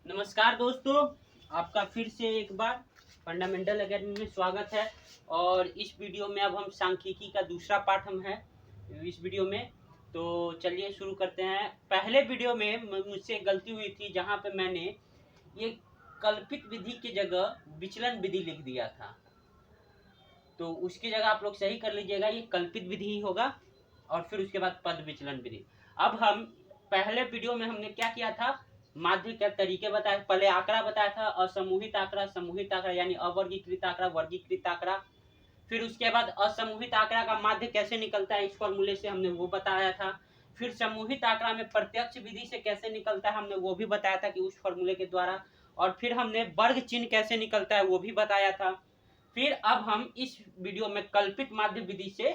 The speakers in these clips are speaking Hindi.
नमस्कार दोस्तों, आपका फिर से एक बार फंडामेंटल एकेडमी में स्वागत है। और इस वीडियो में अब हम सांख्यिकी का दूसरा पाठ हम है इस वीडियो में। तो चलिए शुरू करते हैं। पहले वीडियो में मुझसे गलती हुई थी जहां पे मैंने ये कल्पित विधि की जगह विचलन विधि लिख दिया था, तो उसकी जगह आप लोग सही कर लीजिएगा, ये कल्पित विधि ही होगा और फिर उसके बाद पद विचलन विधि। अब हम पहले वीडियो में हमने क्या किया था, माध्य के तरीके बताए। पहले आंकड़ा बताया था, असमूहित आंकड़ा, समूहित आंकड़ा यानी अवर्गीकृत आंकड़ा, वर्गीकृत आंकड़ा। फिर उसके बाद असमूहित आंकड़ा का माध्य कैसे निकलता है इस फॉर्मूले से, हमने वो बताया था। फिर समूहित आंकड़ा में प्रत्यक्ष विधि से कैसे निकलता है, हमने वो भी बताया था कि उस फॉर्मूले के द्वारा। और फिर हमने वर्ग चिन्ह कैसे निकलता है वो भी बताया था। फिर अब हम इस वीडियो में कल्पित माध्य विधि से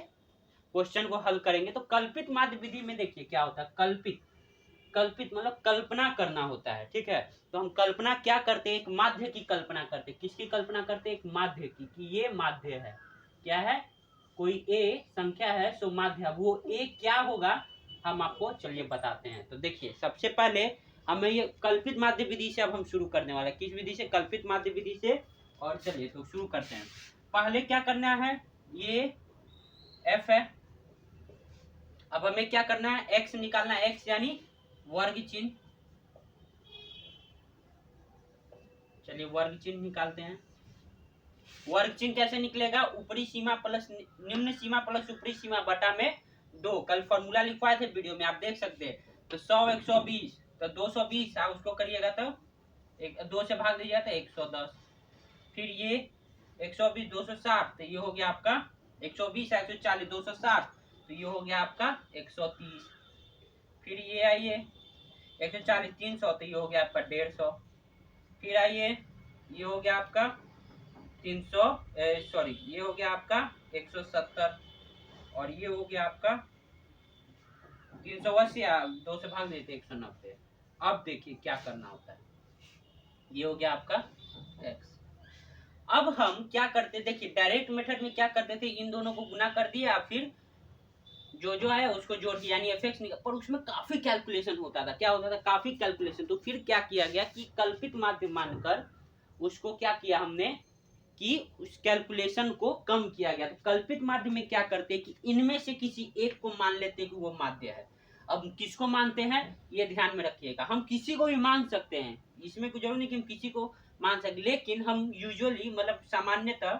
क्वेश्चन को हल करेंगे। तो कल्पित माध्य विधि में देखिए क्या होता है। कल्पित कल्पित मतलब कल्पना करना होता है, ठीक है। तो हम कल्पना क्या करते हैं, एक माध्य की कल्पना करते हैं। किसकी कल्पना करते हैं, एक माध्य की, कि ये माध्य है। क्या है, कोई ए संख्या है सो माध्य। अब वो ए क्या होगा हम आपको चलिए बताते हैं। तो देखिए सबसे पहले हमें ये कल्पित माध्य विधि से अब हम शुरू करने वाले हैं। किस विधि से, कल्पित माध्य विधि से। और चलिए तो शुरू करते हैं। पहले क्या करना है, ये एफ है। अब हमें क्या करना है, एक्स निकालना है, एक्स यानी वर्ग चिन्ह। चलिए वर्ग चिन्ह निकालते हैं। वर्ग चिन्ह कैसे निकलेगा, ऊपरी सीमा प्लस निम्न सीमा प्लस ऊपरी सीमा बटा में 2। कल फॉर्मूला लिखवाए थे वीडियो में, आप देख सकते हैं। तो 100 120 तो 220, आप उसको करिएगा तो एक 2 से भाग दीजिएगा तो 110। फिर ये 120 260 तो ये हो गया आपका 120 140 260 तो ये हो गया आपका 130। फिर ये आइए 140 300 तो ये हो गया आपका 150। फिर आइए ये हो गया आपका 300 सॉरी ये हो गया आपका 170 और ये हो गया आपका 380, 2 से भाग देते 190। अब देखिए क्या करना होता है, ये हो गया आपका x। अब हम क्या करते, देखिए डायरेक्ट मेथड में क्या करते थे, इन दोनों को गुना कर दिया, फिर जो आया उसको जोड़ दिया यानी एफ एक्स निकल। पर उसमें काफी कैलकुलेशन होता था, क्या होता था, काफी कैलकुलेशन। तो फिर क्या किया गया कि कल्पित माध्य मानकर उसको क्या किया हमने कि उस कैलकुलेशन को कम किया गया। तो कल्पित माध्य में क्या करते हैं कि इनमें से किसी एक को मान लेते हैं कि वो माध्य है। अब किसको मानते हैं ये ध्यान में रखिएगा, हम किसी को भी मान सकते हैं, इसमें कोई जरूरी नहीं कि हम किसी को मान सकते, लेकिन हम यूजुअली मतलब सामान्यतः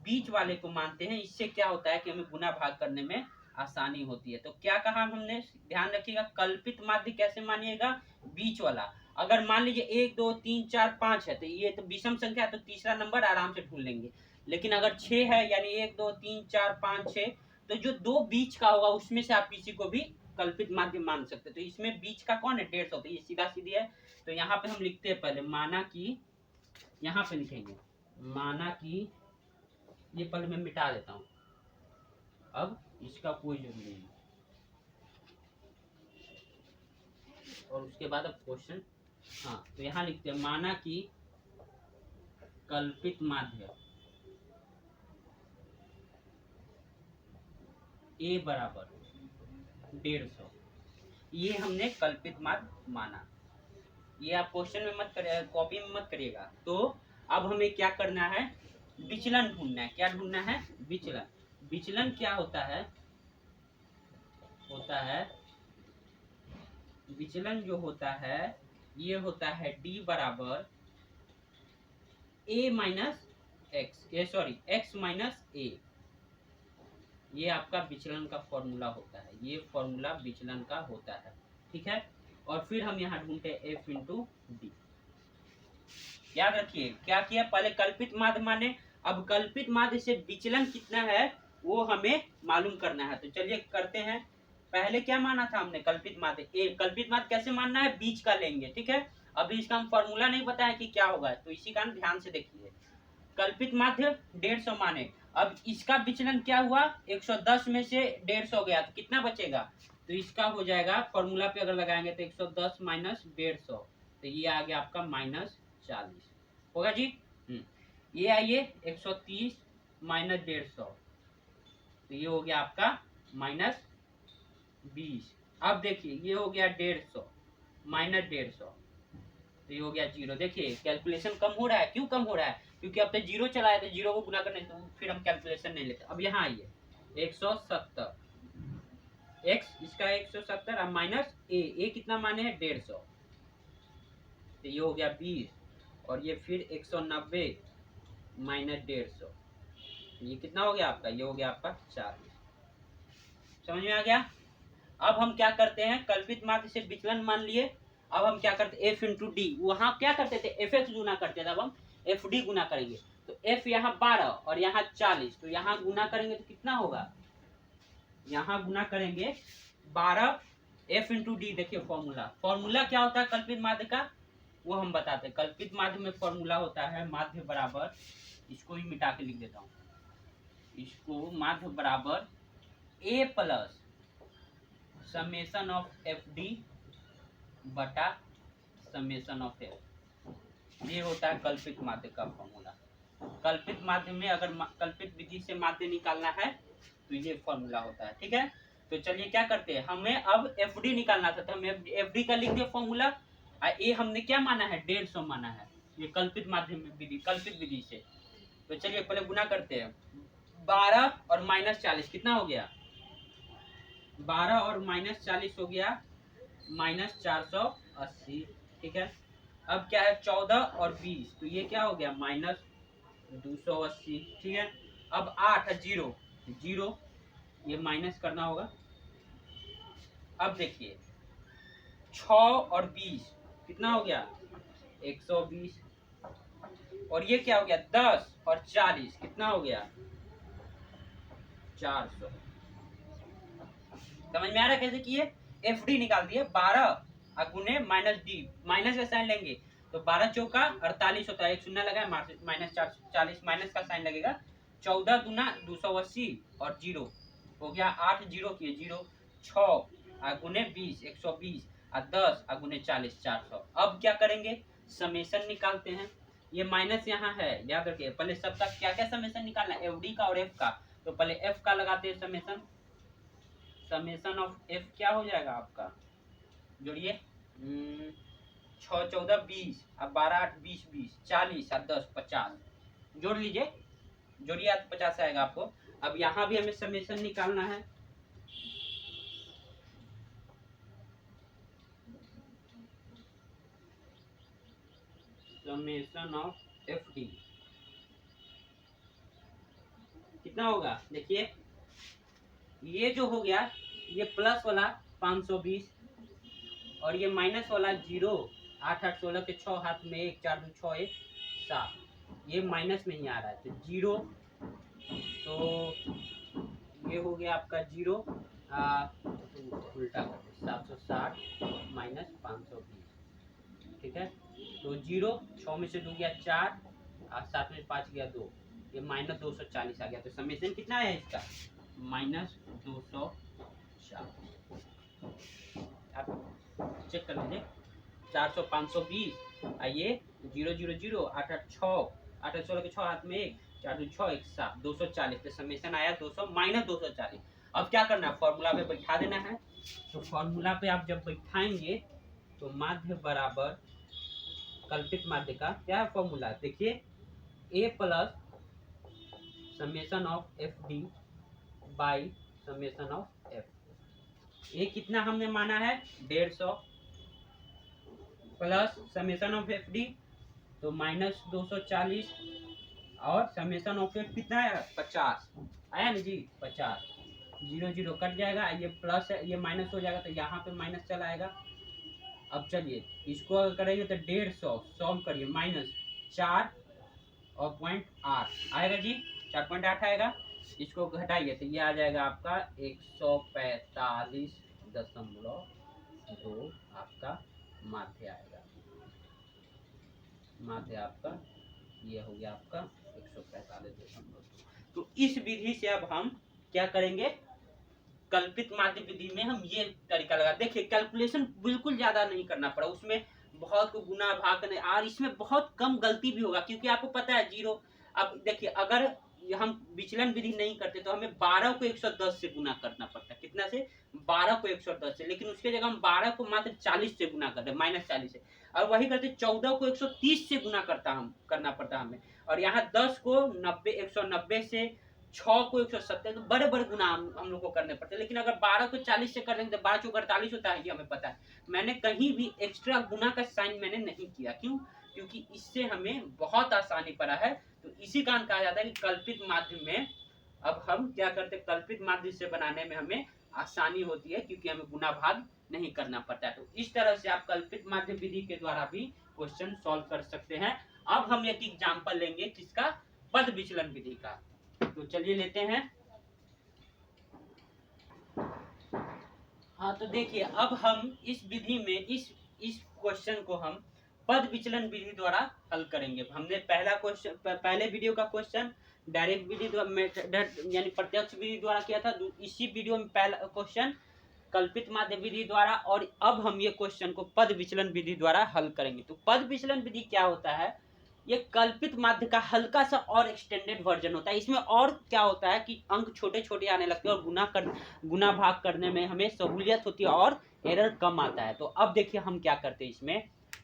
बीच वाले को मानते हैं। इससे क्या होता है कि हमें गुना भाग करने में आसानी होती है। तो क्या कहा हमने, ध्यान रखिएगा, कल्पित माध्य कैसे मानिएगा, बीच वाला। अगर मान लीजिए 1 2 3 4 5 है तो ये तो विषम संख्या है, तो तीसरा नंबर आराम से ढूंढ लेंगे। लेकिन अगर 6 है यानी 1 2 3 4 5 6, तो जो दो बीच का होगा उसमें से आप किसी को भी कल्पित माध्य मान सकते हैं। तो इसमें बीच का कौन है, 150, तो ये सीधा सीधी है। तो यहाँ पे हम लिखते हैं पहले माना कि, यहाँ पे लिखेंगे माना कि, ये पहले मैं मिटा देता हूँ, अब इसका कोई जरूरी नहीं। और उसके बाद अब क्वेश्चन, हाँ तो यहाँ लिखते हैं माना कि कल्पित माध्य ए बराबर 150, ये हमने कल्पित माध्य माना। ये आप क्वेश्चन में मत करिए, कॉपी में मत करिएगा। तो अब हमें क्या करना है, विचलन ढूंढना है। क्या ढूंढना है, विचलन। विचलन क्या होता है, विचलन जो होता है ये होता है डी बराबर ए माइनस एक्स, ये सॉरी एक्स माइनस ए। ये आपका विचलन का फॉर्मूला होता है, ये फॉर्मूला विचलन का होता है, ठीक है। और फिर हम यहाँ ढूंढते हैं एफ इंटू डी। याद रखिए क्या किया, पहले कल्पित माध्य माने, अब कल्पित माध्य से विचलन कितना है वो हमें मालूम करना है। तो चलिए करते हैं। पहले क्या माना था हमने, कल्पित माध्य ए। कल्पित माध्य कैसे मानना है, बीच का लेंगे, ठीक है। अभी इसका हम फॉर्मूला नहीं बताया कि क्या होगा, तो इसी कारण ध्यान से देखिए। कल्पित माध्य 150 माने, अब इसका विचलन क्या हुआ, 110 में से 150 गया तो कितना बचेगा, तो इसका हो जाएगा फॉर्मूला पे अगर लगाएंगे तो 110 माइनस 150, तो ये आ गया आपका -40 होगा जी। ये आइए 130 माइनस 150 तो ये हो गया आपका -20। अब देखिए ये हो गया 150 माइनस 150 तो ये हो गया 0। देखिए कैलकुलेशन कम हो रहा है, क्यों कम हो रहा है? क्योंकि अब तक 0 चला है, तो 0 को गुना करने, तो फिर हम कैलकुलेशन नहीं लेते। अब यहाँ आइए 170 x, इसका 170 और माइनस ए कितना माने हैं 150, तो ये हो गया 20 और ये फिर 190 माइनस 150, ये कितना हो गया आपका? ये हो गया आपका 40। समझ में आ गया? अब हम क्या करते हैं, कल्पित माध्य से विचलन मान लिए। अब हम क्या करते हैं, f इंटू डी, वहां क्या करते थे fx गुना करते थे, अब हम fd गुना करेंगे। तो f यहाँ 12 और यहाँ 40, तो यहाँ गुना करेंगे तो कितना होगा? यहाँ गुना करेंगे 12 f इंटू डी। देखिए फॉर्मूला क्या होता है कल्पित माध्य का, वो हम बताते हैं। कल्पित माध्य में फॉर्मूला होता है माध्य बराबर, इसको ही मिटा के लिख देता हूँ, इसको माध्य बराबर a plus summation of F D बटा समेशन ऑफ एफ, ये होता है कल्पित माध्य का फॉर्मूला। कल्पित माध्य में अगर कल्पित विधि से माध्य निकालना है तो ये फॉर्मूला होता है, ठीक है। तो चलिए क्या करते हैं, हमें अब एफ डी निकालना था, तो हम एफ डी का लिख दिया फॉर्मूला। ये हमने क्या माना है 150 माना है, ये कल्पित माध्यम विधि, कल्पित विधि से। तो चलिए पहले गुना करते हैं, 12 और माइनस 40 कितना हो गया? 12 और माइनस 40 हो गया माइनस 480, ठीक है। अब क्या है 14 और 20, तो ये क्या हो गया माइनस 280, ठीक है। अब 8 0 0, ये माइनस करना होगा। अब देखिए 6 और 20 कितना हो गया 120, और ये क्या हो गया 10 और 40 कितना हो गया 400। समझ में आ रहा है कैसे किए? एफ डी निकाल दिए, 12 गुने माइनस डी, माइनस का साइन लेंगे तो 12 चौका 48 होता है, एक शून्य लगा माइनस 40, माइनस का साइन लगेगा। 14 दूना 280 और 0 हो गया 8 0 किए 0, 6 गुने 20 120 और 10 गुने 40 400। अब क्या करेंगे, समेशन निकालते हैं। ये माइनस यहाँ है, याद रखिए। पहले सबका क्या क्या समेशन निकालना है, एफ डी का और एफ का। तो पहले एफ का लगाते हैं समेशन, समेशन ऑफ एफ क्या हो जाएगा आपका, जोड़िए 6 14 20 अब 12 8 20 20 40 और 10 50, जोड़ लीजिए, जोड़िए 50 आएगा आपको। अब यहाँ भी हमें समेशन निकालना है, समेशन ऑफ एफ डी कितना होगा, देखिए ये जो हो गया ये प्लस वाला 520 और ये माइनस वाला 0, 8 8 16 के 6 हाथ में 1 4 2 6 1 7, ये माइनस में ही आ रहा है तो 0, तो ये हो गया आपका 0, उल्टा 760 माइनस 520, ठीक है। तो 0 6 में से 2 गया 4 और 7 में 5 गया 2, ये माइनस 240 आ गया। तो समेशन कितना है इसका माइनस 240, आप चेक कर लीजिए 400 520 आइए 0 0 0 8 8 6 8 8 16 के 6 हाथ में 1 4 2 6 1 7 240, तो समेशन आया 200 माइनस 240। अब क्या करना है, फॉर्मूला पे बैठा देना है। तो फॉर्मूला पे आप जब बैठाएंगे तो माध्य बराबर कल्पित माध्य का क्या है फॉर्मूला, देखिए A plus summation of F D by summation of F. ये कितना हमने माना है 150 plus summation of F D तो माइनस 240 और समेशन ऑफ एफ कितना है 50 आया ना जी 50, 0 0 कट जाएगा, ये प्लस है ये माइनस हो जाएगा तो यहाँ पे माइनस चला आएगा। अब चलिए इसको अगर करेंगे तो 150 सॉल्व करिए माइनस 4 और 0.8 आएगा जी 4.8 आएगा। इसको घटाइए तो ये आ जाएगा आपका 145.2 आपका माध्य आएगा, माध्य आपका ये हो गया आपका 145.2। तो इस विधि से अब हम क्या करेंगे, कल्पित माध्य विधि में हम ये तरीका लगा। देखिए कैलकुलेशन बिल्कुल ज्यादा नहीं करना पड़ा, उसमें बहुत को गुना भाग करने और इसमें बहुत कम गलती भी होगा क्योंकि आपको पता है 0। अब देखिए अगर हम विचलन विधि नहीं करते तो हमें 12 को 110 से गुना करना पड़ता है, कितना से 12 को 110 से, लेकिन उसके जगह हम 12 को मात्र 40 से गुना करते हैं माइनस 40 से। और वही करते 14 को 130 से गुना करना पड़ता हमें, और यहाँ 10 को 190 से, 6 को 170, तो बड़े बड़े गुना हम लोग को करने पड़ते हैं। लेकिन अगर 12 को 40 से कर देंगे तो 12 चौक 48 होता है, ये हमें पता है। मैंने कहीं भी एक्स्ट्रा गुना का साइन मैंने नहीं किया, क्यों? क्योंकि इससे हमें बहुत आसानी पड़ा है। तो इसी कारण कहा जाता है कि कल्पित माध्यम में अब हम क्या करते हैं, कल्पित माध्यम से बनाने में हमें आसानी होती है, क्योंकि हमें गुना भाग नहीं करना पड़ता है। तो इस तरह से आप कल्पित माध्यम विधि के द्वारा भी क्वेश्चन सॉल्व कर सकते हैं। अब हम एक एग्जांपल लेंगे किसका, पद विचलन विधि का। तो चलिए लेते हैं। हाँ, तो देखिए अब हम इस विधि में इस क्वेश्चन को हम पद विचलन विधि द्वारा हल करेंगे। हमने पहला क्वेश्चन, पहले वीडियो का क्वेश्चन डायरेक्ट विधि यानी प्रत्यक्ष विधि द्वारा किया था। इसी वीडियो में पहला क्वेश्चन कल्पित माध्य विधि द्वारा, और अब हम ये क्वेश्चन को पद विचलन विधि द्वारा हल करेंगे। तो पद विचलन विधि क्या होता है, ये कल्पित माध्य का हल्का सा और एक्सटेंडेड वर्जन होता है। इसमें और क्या होता है कि अंक छोटे छोटे आने लगते हैं और गुना भाग करने में हमें सहूलियत होती है और एरर कम आता है। तो अब देखिए हम क्या करते हैं,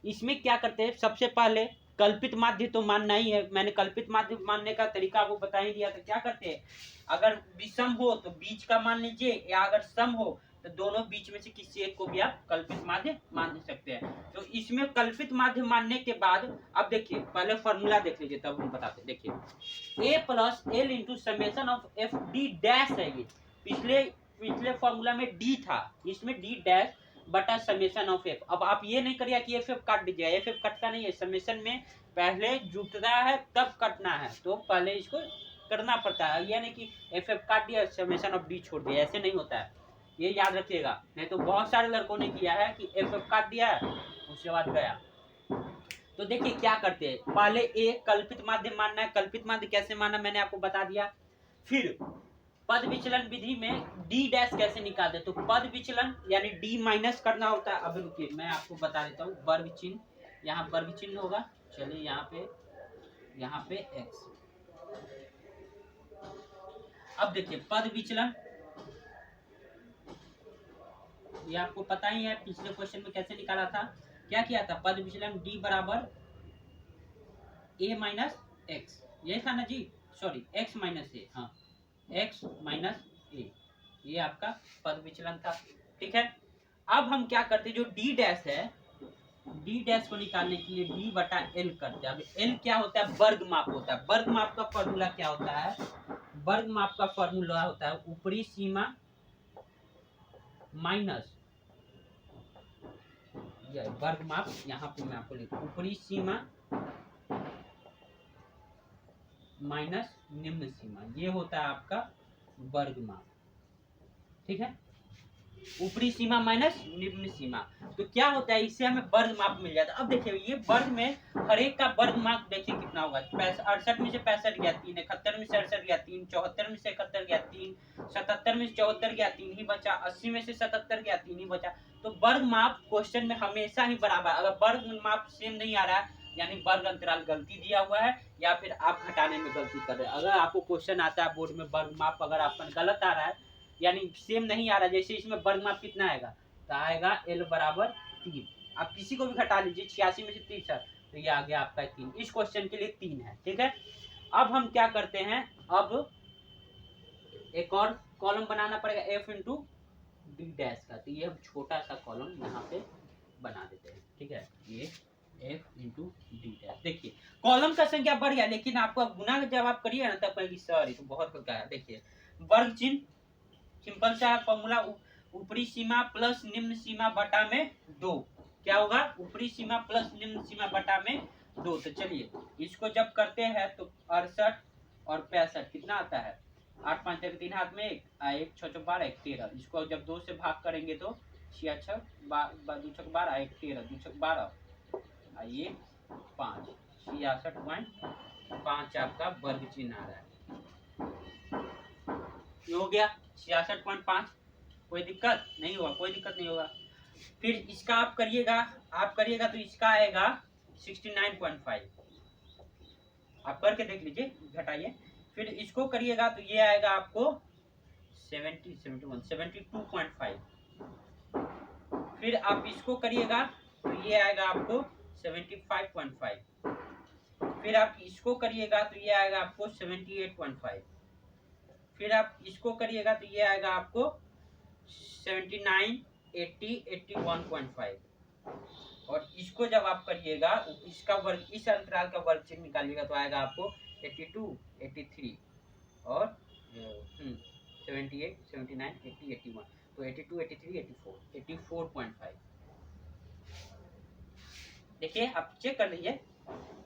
इसमें क्या करते हैं, सबसे पहले कल्पित माध्य तो मानना ही है। मैंने कल्पित माध्य मानने का तरीका आपको बता ही दिया था। क्या करते हैं, अगर विषम हो तो बीच का मान लीजिए, या अगर सम हो तो दोनों बीच में से किसी एक को भी आप कल्पित माध्य मान सकते हैं। तो इसमें कल्पित माध्य मानने के बाद अब देखिए पहले फॉर्मूला देख लीजिए, तब हम बताते हैं। देखिए a plus L into summation of F D dash है। ये पिछले फॉर्मूला में डी था, इसमें डी डैश बटा समेशन ऑफ एफ। अब आप ये नहीं करिए कि एफ काट दीजिए, एफ कटता नहीं है। समेशन में पहले जुटना है तब कटना है, तो पहले इसको करना पड़ता है। यह नहीं कि एफ काट दिया समेशन ऑफ डी छोड़ दिया, ऐसे नहीं होता है, ये याद रखिएगा। नहीं तो बहुत सारे लड़कों ने किया है कि एफ काट दिया है उसके बाद गया। तो देखिए क्या करते हैं, पहले ए कल्पित माध्य मानना है। कल्पित माध्य कैसे मानना मैंने आपको बता दिया। फिर पद विचलन विधि में डी डैश कैसे निकालते, तो पद विचलन यानी डी माइनस करना होता है। अब रुकिए मैं आपको बता देता हूँ, वर्ग चिन्ह, यहाँ वर्ग चिन्ह होगा। चलिए यहाँ पे एक्स। अब देखिए पद विचलन, ये आपको पता ही है पिछले क्वेश्चन में कैसे निकाला था। क्या किया था, पद विचलन डी बराबर ए माइनस एक्स, ये था ना जी, सॉरी एक्स माइनस ए, हाँ एक्स माइनस ए, ये आपका पद विचलन था। ठीक है, अब हम क्या करते हैं, जो डी डैश है, डी डैश को निकालने के लिए डी बटा एल करते हैं। अब एल क्या होता है, वर्ग माप होता है। वर्ग माप का फॉर्मूला क्या होता है, वर्ग माप का फॉर्मूला होता है ऊपरी सीमा माइनस, वर्ग माप यहाँ पे मैं आपको लिखूं, ऊपरी सीमा माइनस निम्न सीमा, ये होता है आपका वर्ग माप। ठीक है, ऊपरी सीमा माइनस निम्न सीमा। तो क्या होता है, इससे हमें वर्ग माप मिल जाता है। अब देखिए ये वर्ग में हर एक का वर्ग माप देखिए कितना होगा। 68 में से 65 गया 3, 71 में से 68 गया 3, 74 में से 71 गया 3, 77 में से 74 गया 3 ही बचा, 80 में से 77 गया 3 ही बचा। तो वर्ग माप क्वेश्चन में हमेशा ही बराबर। अगर वर्ग माप सेम नहीं आ रहा है यानी वर्ग अंतराल गलती दिया हुआ है, या फिर आप घटाने में गलती कर रहे हैं। अगर आपको क्वेश्चन आता है बोर्ड में वर्ग माप अगर आपका गलत आ रहा है यानी सेम नहीं आ रहा, जैसे इसमें वर्ग माप कितना आएगा, तो आएगा एल बराबर 3। आप किसी को भी घटा लीजिए, 86 में से 30 है तो ये आ गया आपका 3। इस क्वेश्चन के लिए 3 है। ठीक है, अब हम क्या करते हैं, अब एक और कॉलम बनाना पड़ेगा एफ इंटू डी डैश का। तो ये हम छोटा सा कॉलम यहाँ पे बना देते हैं। ठीक है, ये एफ इंटू डी डैश। देखिए कॉलम का संख्या बढ़ गया, लेकिन आपको गुना जब आप करिए ना तब कहेगी सर ये तो बहुत हो गया। देखिए वर्ग चिन्ह सिंपल सा फॉर्मूला, ऊपरी सीमा प्लस निम्न सीमा बटा में 2, क्या होगा, ऊपरी सीमा प्लस निम्न सीमा बटा में 2। तो चलिए इसको जब करते हैं तो 68 और 65 कितना आता है, 8 5 3 हाथ में 1, 1 6 6 12 1 13। इसको जब 2 से भाग करेंगे तो 66 2 6 12 1 13 2 6 12 आइए 5, 66.5 आपका वर्ग चिन्ह आ रहा है। ये हो गया 66.5। कोई दिक्कत नहीं होगा, कोई दिक्कत नहीं होगा। फिर इसका आप करिएगा तो इसका आएगा 69.5। आप करके देख लीजिए, घटाइए। फिर इसको करिएगा तो ये आएगा आपको 72.5। फिर आप इसको करिएगा तो ये आएगा आपको 75.5। फिर आप इसको करिएगा तो ये आएगा आपको 78.5। फिर आप इसको करिएगा तो ये आएगा आपको 79, 80, 81.5। और इसको जब आप करिएगा इसका वर्ग, इस अंतराल का वर्ग चिन्ह निकालिएगा तो आएगा आपको 82, 83 और 78, 79, 80, 81। तो 82, 83, 84, 84.5। देखिए आप चेक कर लीजिए,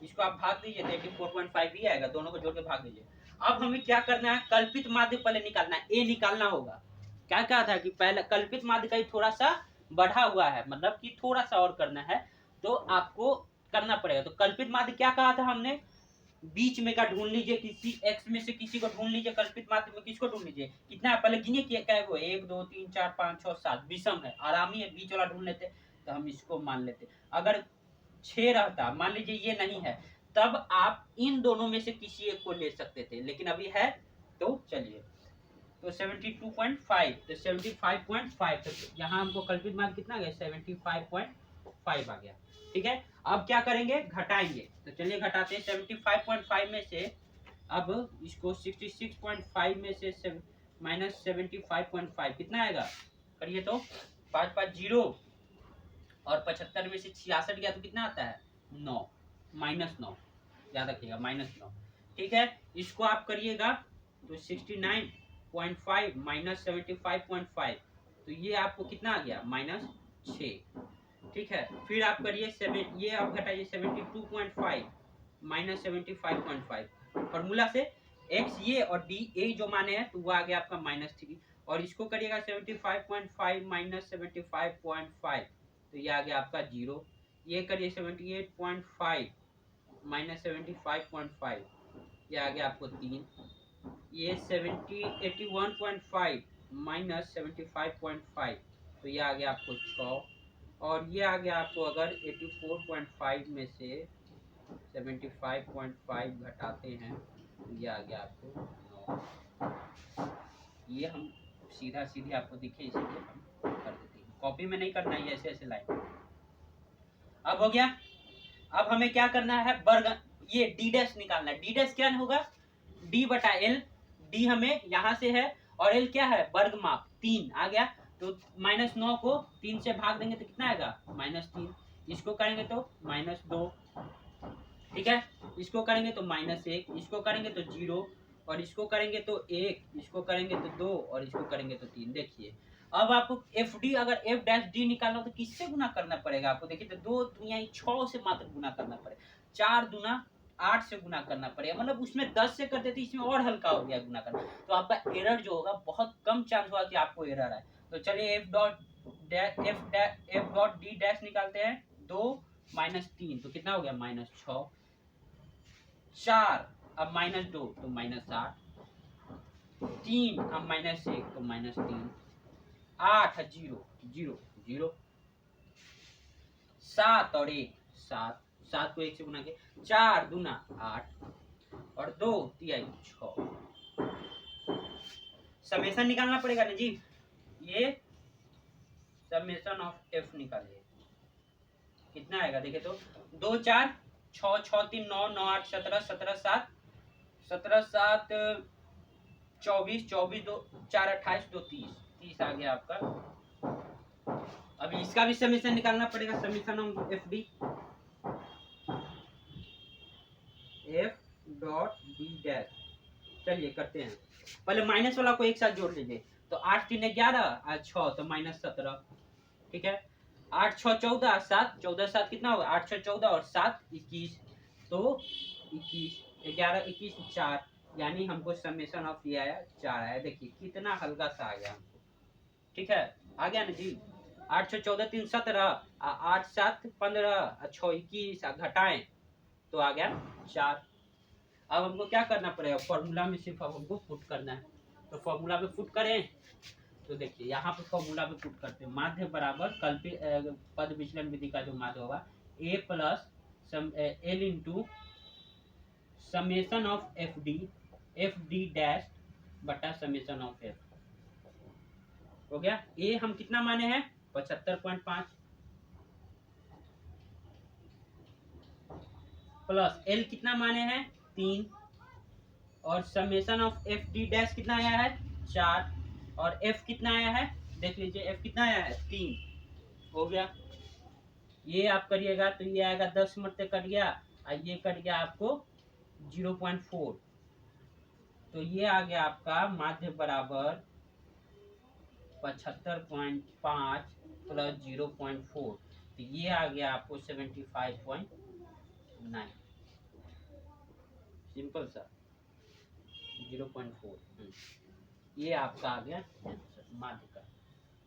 इसको आप भाग दीजिए तो 84.5 ही आएगा, दोनों को जोड़ के भाग दीजिए। अब हमें क्या करना है, कल्पित माध्य पहले निकालना है, ए निकालना होगा। क्या कहा था कि पहले कल्पित माध्य का ही थोड़ा सा बढ़ा हुआ है, मतलब कि थोड़ा सा और करना है तो आपको करना पड़ेगा। तो कल्पित माध्य क्या कहा था हमने, बीच में का ढूंढ लीजिए, किसी एक्स में से किसी को ढूंढ लीजिए। कल्पित माध्य में किसको ढूंढ लीजिए, कितना है पहले गिनिए, क्या है वो, 1 2 3 4 5 6 7, विषम है, आरामी है, बीच वाला ढूंढ लेते तो हम इसको मान लेते। अगर 6 रहता, मान लीजिए ये नहीं है, तब आप इन दोनों में से किसी एक को ले सकते थे, लेकिन अभी है तो चलिए। तो 72.5, तो 75.5, तो यहाँ हमको कल्पित मान कितना गया, 75.5 आ गया। ठीक है, अब क्या करेंगे, घटाएंगे। तो चलिए घटाते हैं। 75.5 में से अब इसको 66.5 में से माइनस 75.5 कितना आएगा, करिए तो 5 5 0 और 75 में से 66 गया तो कितना आता है, 9, -9, याद रखिएगा -9। ठीक है, इसको आप करिएगा तो 69.5 माइनस 75.5, तो ये आपको कितना आ गया, -6। ठीक है, फिर आप करिए ये आप घटाइए 72.5 माइनस 75.5, फॉर्मूला से x ये और d a जो माने हैं तो वो आ गया आपका -3। और इसको करिएगा 75.5 माइनस 75.5, तो ये आ गया आपका 0। ये करिए 78.5 माइनस 75.5, ये आ गया आपको 3। ये 81.5 माइनस 75.5, तो ये आ गया आपको 6। और ये आ गया आपको, अगर 84.5 में से 75.5 घटाते हैं तो ये आ गया आपको 9। ये हम सीधा सीधे आपको दिखे इसलिए हम कर देते हैं, कॉपी में नहीं करना है, ऐसे ऐसे लाइन। अब हो गया। अब हमें क्या करना है, वर्ग, ये डी डैश निकालना है। डी डैश क्या होगा, डी बटा एल। डी हमें यहाँ से है और एल क्या है, वर्ग माप 3 आ गया। तो -9 को 3 से भाग देंगे तो कितना आएगा, -3। इसको करेंगे तो -2। ठीक है, इसको करेंगे तो -1, इसको करेंगे तो 0, और इसको करेंगे तो 1, इसको करेंगे तो 2, और इसको करेंगे तो 3। देखिए अब आपको एफ डी, अगर एफ डैश डी निकालना हो तो किससे गुना करना पड़ेगा आपको, देखिए तो 2 दुनिया 6 से मात्र गुना करना पड़ेगा, 4 दूना 8 से गुना करना पड़ेगा, मतलब उसमें 10 से करते थे, इसमें और हल्का हो गया गुना करना। तो आपका एरर जो होगा, बहुत कम चांस होगा कि आपको एरर आए। तो चलिए एफ डॉट डी डैश निकालते हैं। 2 -3 तो कितना हो गया, -6। 4 अब -2 तो -8। 3 अब -1 तो -3। 8 0 0 0। 7 और 1 7, 7 को 1 से गुना किया, 4 दूना 8 और 2 तिहाई 6। समेशन निकालना पड़ेगा ना जी, ये समेशन ऑफ एफ निकालिए, कितना आएगा देखिए तो 2 4 6 6 3 9 9 8 17 17 7 17 7 24 24 2 4 28 2 30 30 आ गया आपका। अब इसका भी समीशन निकालना पड़ेगा, summation of F D, F dot D dash. चलिए करते हैं, पहले माइनस वाला को एक साथ जोड़ लीजिए। तो 8 3 11 6 तो -17। ठीक है, 8 6 14 7 14 7 कितना होगा, 8 6 14 और 7 21, तो 21 11 21 4, यानी हमको समेशन ऑफ ये आया 4 आया। देखिए कितना हल्का सा आ गया हमको। ठीक है, आ गया ना जी। 8 6 14 3 17, 8 7 15, 6 21, घटाएं तो आ गया 4। अब हमको क्या करना पड़ेगा, फॉर्मूला में सिर्फ अब हमको पुट करना है। तो फॉर्मूला में पुट करें तो देखिए यहाँ पे फॉर्मूला में पुट करते हैं, माध्य बराबर कल्पित पद विचलन विधि का जो माध्य होगा, a plus L into summation of F D dash बटा समेशन ऑफ एफ। हो गया। ए हम कितना माने हैं, 75.5। प्लस एल कितना माने हैं 3, और summation of F D dash कितना आया है 4, और एफ कितना आया है देख लीजिए, एफ कितना आया है 3 हो गया। ये आप करिएगा तो ये आएगा 10 मरते कट गया, और ये कट गया आपको 0.4, तो ये आ गया आपका माध्य बराबर 75.5 प्लस 0.4, तो ये आ गया आपको 75.9, सिंपल सा 0.4। ये आपका आ गया आंसर माध्य का।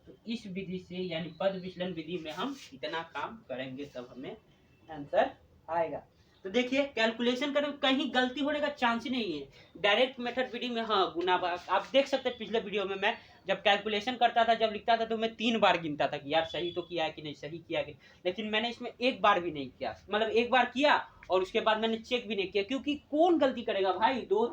तो इस विधि से यानी पद विचलन विधि में हम इतना काम करेंगे तब हमें आंसर आएगा। तो देखिए कैलकुलेशन करने में कहीं गलती होने का चांस ही नहीं है। डायरेक्ट मेथड विधि में हाँ गुना भाग, आप देख सकते हैं पिछले वीडियो में मैं जब कैलकुलेशन करता था, जब लिखता था तो मैं 3 बार गिनता था कि यार सही तो किया है कि नहीं, सही किया कि, लेकिन मैंने इसमें एक बार भी नहीं किया, मतलब एक बार किया और उसके बाद मैंने चेक भी नहीं किया, क्योंकि कौन गलती करेगा भाई, 2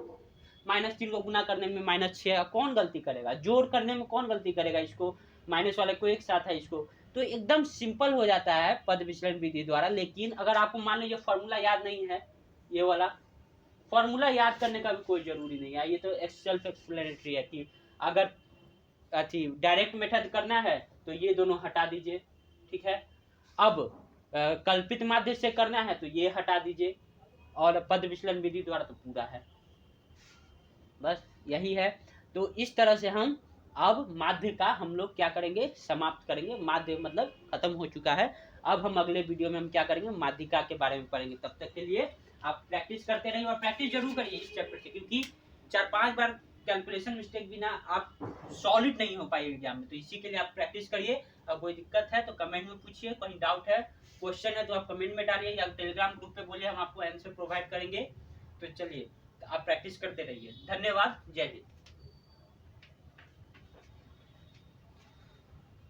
-3 को गुना करने में -6 कौन गलती करेगा, जोड़ करने में कौन गलती करेगा, इसको माइनस वाले को एक साथ है इसको, तो एकदम सिंपल हो जाता है पद विचलन विधि द्वारा। लेकिन अगर आपको मान लीजिए फॉर्मूला याद नहीं है, ये वाला फॉर्मूला याद करने का भी कोई जरूरी नहीं है, ये तो सेल्फ एक्सप्लेनेटरी है कि अगर अथी डायरेक्ट मेथड करना है तो ये दोनों हटा दीजिए, ठीक है। अब कल्पित माध्य से करना है तो ये हटा दीजिए, और पद विचलन विधि द्वारा तो पूरा है, बस यही है। तो इस तरह से हम अब माध्य का हम लोग क्या करेंगे, समाप्त करेंगे, माध्य मतलब खत्म हो चुका है। अब हम अगले वीडियो में हम क्या करेंगे, माध्यिका के बारे में पढ़ेंगे। तब तक के लिए आप प्रैक्टिस करते रहिए, और प्रैक्टिस जरूर करिए इस चैप्टर से, क्योंकि 4-5 बार कैलकुलेशन मिस्टेक बिना आप सॉलिड नहीं हो पाएगी एग्जाम में। तो इसी के लिए आप प्रैक्टिस करिए। अब कोई दिक्कत है तो कमेंट में पूछिए, कहीं डाउट है, क्वेश्चन है तो आप कमेंट में डालिए, या टेलीग्राम ग्रुप पे बोलिए, हम आपको आंसर प्रोवाइड करेंगे। तो चलिए आप प्रैक्टिस करते रहिए। धन्यवाद, जय हिंद।